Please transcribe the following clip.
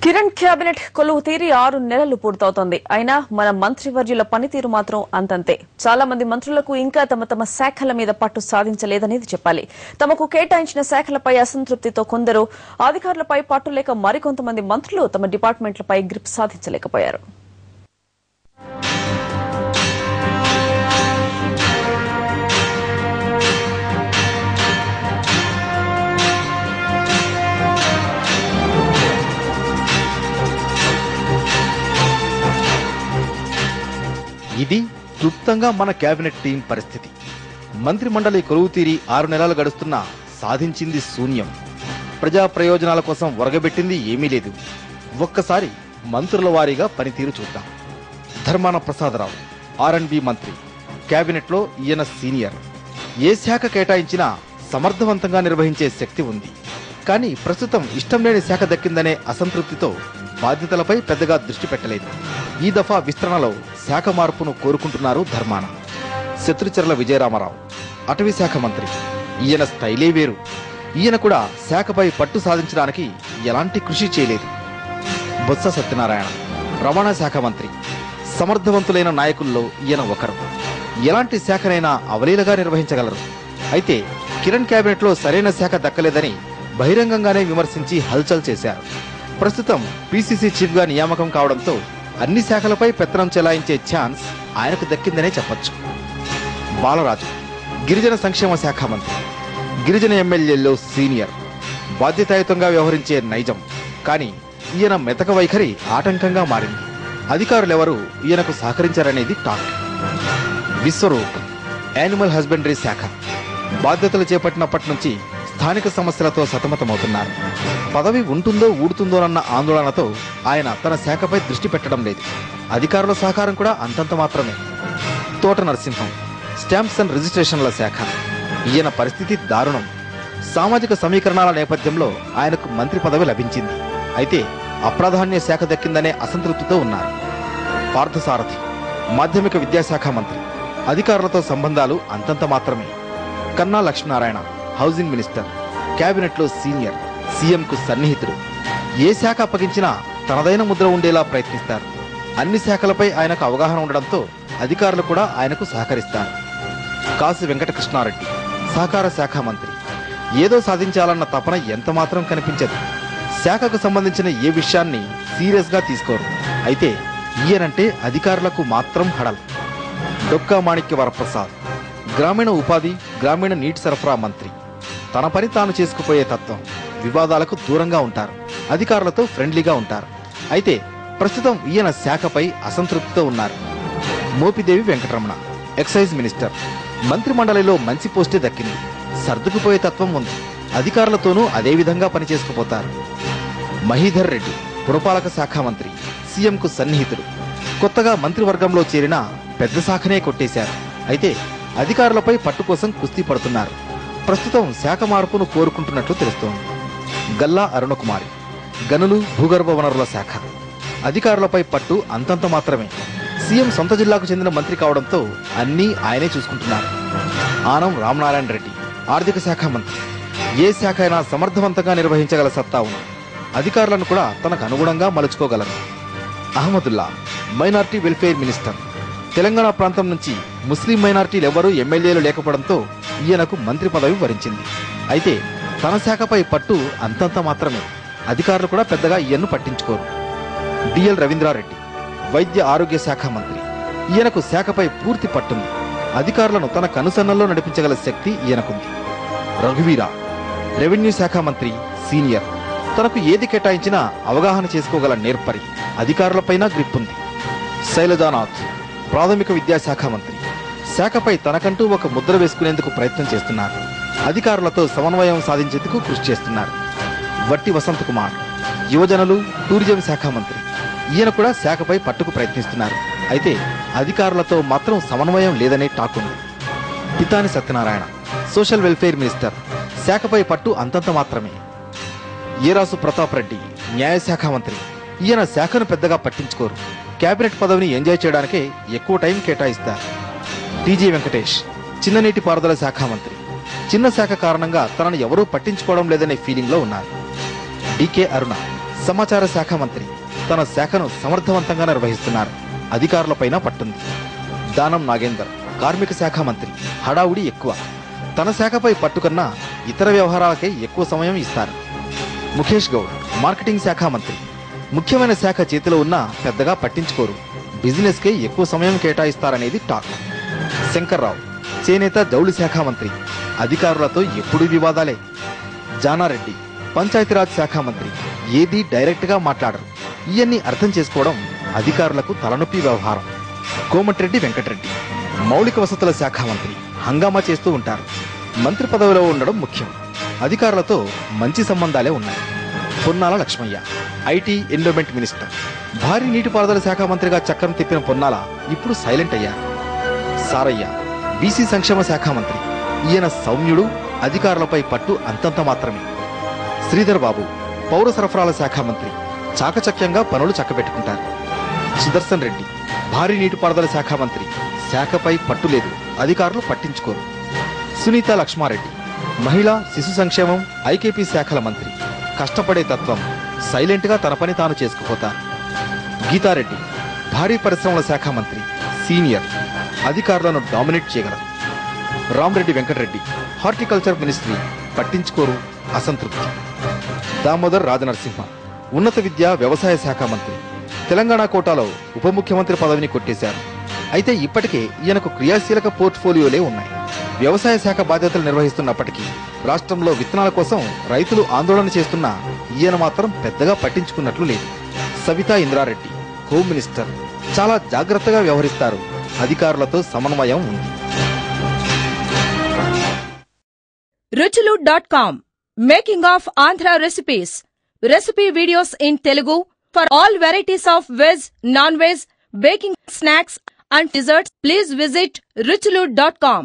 Kiran cabinet కొలువు తీరి 6 నెలలు పూర్తవుతోంది. అయినా మన మంత్రివర్యుల పనితీరు మాత్రం అంతంతే. చాలా మంది మంత్రులకు ఇంకా తమ శాఖల మీద పట్టు సాధించలేదనేది చెప్పాలి. తమకు కేటాయించిన శాఖలపై అసంతృప్తితో కొందరు, అధికారులపై పట్టు లేక మరికొంతమంది మంత్రులు తమ డిపార్ట్మెంట్లపై గ్రిప్ సాధించలేకపోయారు. ఇది క్లుప్తంగా మన కేబినెట్ టీం పరిస్థితి. మంత్రి మండలి కొలువు తీరి 6 నెలలు గడుస్తున్నా సాధించింది శూన్యం. ప్రజా ప్రయోజనాల కోసం ఒరగబెట్టింది ఏమీ లేదు. ఒక్కసారి మంత్రుల వారీగా పనితీరు చూద్దాం. ధర్మాన ప్రసాదరావు R&B మంత్రి, కేబినెట్లో ఈయన సీనియర్. ఏ శాఖ కేటాయించినా సమర్థవంతంగా నిర్వహించే శక్తి ఉంది. కానీ ప్రస్తుతం ఇష్టం లేని శాఖ దక్కిందనే అసంతృప్తితో బాధ్యతలపై పెద్దగా దృష్టి పెట్టలేదు. ఈ దఫా విస్తరణలో శాఖ మార్పును కోరుకుంటున్నారు ధర్మాన. శత్రుచర్ల విజయరామారావు అటవీ శాఖ మంత్రి. ఈయన స్టైలే వేరు. ఈయన కూడా శాఖపై పట్టు సాధించడానికి ఎలాంటి కృషి చేయలేదు. బొత్స సత్యనారాయణ రవాణా శాఖ మంత్రి. సమర్థవంతులైన నాయకుల్లో ఈయన ఒకరు. ఎలాంటి శాఖనైనా అవలీలగా నిర్వహించగలరు. అయితే కిరణ్ కేబినెట్లో సరైన శాఖ దక్కలేదని బహిరంగంగానే విమర్శించి హల్చల్ చేశారు. ప్రస్తుతం పిసిసి చీఫ్ గా నియామకం కావడంతో అన్ని శాఖలపై పెత్తనం చెలాయించే ఛాన్స్ ఆయనకు దక్కిందనే చెప్పొచ్చు. బాలరాజు గిరిజన సంక్షేమ శాఖ మంత్రి. గిరిజన ఎమ్మెల్యేల్లో సీనియర్. బాధ్యతాయుతంగా వ్యవహరించే నైజం. కానీ ఈయన మెతక వైఖరి ఆటంకంగా మారింది. అధికారులెవరూ ఈయనకు సహకరించారనేది టాక్. విశ్వరూప్ యానిమల్ హస్బెండరీ శాఖ. బాధ్యతలు చేపట్టినప్పటి నుంచి స్థానిక సమస్యలతో సతమతమవుతున్నారు. పదవి ఉంటుందో ఊడుతుందోనన్న ఆందోళనతో ఆయన తన శాఖపై దృష్టి పెట్టడం లేదు. అధికారుల సహకారం కూడా అంతంత మాత్రమే. తోట నరసింహం స్టాంప్స్ అండ్ రిజిస్ట్రేషన్ల శాఖ. ఈయన పరిస్థితి దారుణం. సామాజిక సమీకరణాల నేపథ్యంలో ఆయనకు మంత్రి పదవి లభించింది. అయితే అప్రాధాన్య శాఖ దక్కిందనే అసంతృప్తితో ఉన్నారు. పార్థసారథి మాధ్యమిక విద్యాశాఖ మంత్రి. అధికారులతో సంబంధాలు అంతంత మాత్రమే. కన్నా లక్ష్మీనారాయణ హౌసింగ్ మినిస్టర్. కేబినెట్లో సీనియర్. సీఎంకు సన్నిహితుడు. ఏ శాఖ అప్పగించినా తనదైన ముద్ర ఉండేలా ప్రయత్నిస్తారు. అన్ని శాఖలపై ఆయనకు అవగాహన ఉండడంతో అధికారులు కూడా ఆయనకు సహకరిస్తారు. కాశీ వెంకటకృష్ణారెడ్డి సహకార శాఖ మంత్రి. ఏదో సాధించాలన్న తపన ఎంతమాత్రం కనిపించదు. శాఖకు సంబంధించిన ఏ విషయాన్ని సీరియస్ గా తీసుకోరు. అయితే ఈయనంటే అధికారులకు మాత్రం హడల్. డొక్కా మాణిక్య వరప్రసాద్ గ్రామీణ ఉపాధి, గ్రామీణ నీటి సరఫరా మంత్రి. తన పని తాను చేసుకుపోయే తత్వం. వివాదాలకు దూరంగా ఉంటారు. అధికారులతో ఫ్రెండ్లీగా ఉంటారు. అయితే ప్రస్తుతం ఈయన శాఖపై అసంతృప్తితో ఉన్నారు. Mopidevi Venkataramana excise minister. మంత్రి మండలిలో మంచి పోస్టే దక్కింది. సర్దుకుపోయే తత్వం ఉంది. అధికారులతోనూ అదే విధంగా పనిచేసుకుపోతారు. మహీధర్ రెడ్డి పురపాలక శాఖ మంత్రి. సీఎంకు సన్నిహితుడు. కొత్తగా మంత్రివర్గంలో చేరిన పెద్ద శాఖనే కొట్టేశారు. అయితే అధికారులపై పట్టు కోసం కుస్తీ పడుతున్నారు. ప్రస్తుతం శాఖ మార్పును కోరుకుంటున్నట్లు తెలుస్తోంది. గల్లా అరుణకుమారి గనులు, భూగర్భ వనరుల శాఖ. అధికారులపై పట్టు అంతంత మాత్రమే. సీఎం సొంత జిల్లాకు చెందిన మంత్రి కావడంతో అన్నీ ఆయనే చూసుకుంటున్నారు. ఆనం రామనారాయణ రెడ్డి ఆర్థిక శాఖ మంత్రి. ఏ శాఖ అయినా సమర్థవంతంగా నిర్వహించగల సత్తా ఉంది. అధికారులను కూడా తనకు అనుగుణంగా మలుచుకోగలరు. Ahmadullah minority welfare minister. Telangana ప్రాంతం నుంచి ముస్లిం మైనార్టీలు ఎవరూ ఎమ్మెల్యేలు లేకపోవడంతో ఈయనకు మంత్రి పదవి వరించింది. అయితే తన శాఖపై పట్టు అంతంత మాత్రమే. అధికారులు కూడా పెద్దగా ఈయన్ను పట్టించుకోరు. డిఎల్ రవీంద్రారెడ్డి వైద్య ఆరోగ్య శాఖ మంత్రి. ఈయనకు శాఖపై పూర్తి పట్టుంది. అధికారులను తన కనుసన్నల్లో నడిపించగల శక్తి ఈయనకుంది. రఘువీరా రెవెన్యూ శాఖ మంత్రి, సీనియర్. తనకు ఏది కేటాయించినా అవగాహన చేసుకోగల నేర్పరి. అధికారులపైన గ్రిప్ ఉంది. శైలజానాథ్ ప్రాథమిక విద్యాశాఖ మంత్రి. శాఖపై తనకంటూ ఒక ముద్ర వేసుకునేందుకు ప్రయత్నం చేస్తున్నారు. అధికారులతో సమన్వయం సాధించేందుకు కృషి చేస్తున్నారు. వట్టి వసంత్ కుమార్ యువజనులు, టూరిజం శాఖ మంత్రి. ఈయన కూడా శాఖపై పట్టుకు ప్రయత్నిస్తున్నారు. అయితే అధికారులతో మాత్రం సమన్వయం లేదనే టాక్ ఉంది. Pithani Satyanarayana social welfare minister. శాఖపై పట్టు అంతంత మాత్రమే. ఏరాసు ప్రతాప్ రెడ్డి న్యాయశాఖ మంత్రి. ఈయన శాఖను పెద్దగా పట్టించుకోరు. కేబినెట్ పదవిని ఎంజాయ్ చేయడానికే ఎక్కువ టైం కేటాయిస్తారు. టీజీ వెంకటేష్ చిన్ననీటి పారుదల శాఖ మంత్రి. చిన్న శాఖ కారణంగా తనను ఎవరూ పట్టించుకోవడం లేదనే ఫీలింగ్ లో ఉన్నారు. డికే అరుణ సమాచార శాఖ మంత్రి తన శాఖను సమర్థవంతంగా నిర్వహిస్తున్నారు. అధికారులపైన పట్టుంది. దానం నాగేందర్ కార్మిక శాఖ మంత్రి హడావుడి ఎక్కువ. తన శాఖపై పట్టుకన్నా ఇతర వ్యవహారాలకే ఎక్కువ సమయం ఇస్తారు. ముఖేష్ గౌడ్ మార్కెటింగ్ శాఖ మంత్రి ముఖ్యమైన శాఖ చేతిలో ఉన్నా పెద్దగా పట్టించుకోరు. బిజినెస్ కే ఎక్కువ సమయం కేటాయిస్తారనేది టాక్. శంకర్రావు చేనేత జౌళి శాఖ మంత్రి అధికారులతో ఎప్పుడూ వివాదాలే. జానారెడ్డి పంచాయతీరాజ్ శాఖ మంత్రి ఏదీ డైరెక్ట్ గా మాట్లాడరు. ఇవన్నీ అర్థం చేసుకోవడం అధికారులకు తలనొప్పి వ్యవహారం. కోమటిరెడ్డి వెంకటరెడ్డి మౌలిక వసతుల శాఖ మంత్రి హంగామా చేస్తూ ఉంటారు. మంత్రి పదవిలో ఉండడం ముఖ్యం. అధికారులతో మంచి సంబంధాలే ఉన్నాయి. Ponnala Lakshmaiah IT environment minister భారీ నీటిపారుదల శాఖ మంత్రిగా చక్రం తిప్పిన పొన్నాల ఇప్పుడు సైలెంట్ అయ్యారు. సారయ్య బీసీ సంక్షేమ శాఖ మంత్రి. ఈయన సౌమ్యుడు, అధికారులపై పట్టు అంతంత మాత్రమే. శ్రీధర్ బాబు పౌర సరఫరాల శాఖ మంత్రి చాకచక్యంగా పనులు చక్కబెట్టుకుంటారు. సుదర్శన్ రెడ్డి భారీ నీటిపారుదల శాఖ మంత్రి. శాఖపై పట్టు లేదు, అధికారులు పట్టించుకోరు. సునీత లక్ష్మారెడ్డి మహిళా శిశు సంక్షేమం ఐకేపీ శాఖల మంత్రి. కష్టపడే తత్వం, సైలెంట్ గా తన పని తాను చేసుకుపోతారు. గీతారెడ్డి భారీ పరిశ్రమల శాఖ మంత్రి, సీనియర్, అధికారులను డామినేట్ చేయగలరు. రామరెడ్డి వెంకటరెడ్డి హార్టికల్చర్ మినిస్ట్రీ పట్టించుకోరు, అసంతృప్తి. దామోదర్ రాజనరసింహ ఉన్నత విద్య వ్యవసాయ శాఖ మంత్రి. తెలంగాణ కోటాలో ఉప ముఖ్యమంత్రి పదవిని కొట్టేశారు. అయితే ఇప్పటికే ఈయనకు క్రియాశీలక పోర్ట్ఫోలియోలే ఉన్నాయి. వ్యవసాయ శాఖ బాధ్యతలు నిర్వహిస్తున్నప్పటికీ రాష్ట్రంలో విత్తనాల కోసం రైతులు ఆందోళన చేస్తున్నా ఈయన మాత్రం పెద్దగా పట్టించుకున్నట్లు లేదు. Sabitha Indra Reddy home minister. చాలా జాగ్రత్తగా వ్యవహరిస్తారు. అధికారులతో సమన్వయం ఉంది. ruchulu.com Making of Andhra recipes. Recipe videos in Telugu for all varieties of veg, non-veg, baking snacks and desserts. Please visit ruchulu.com.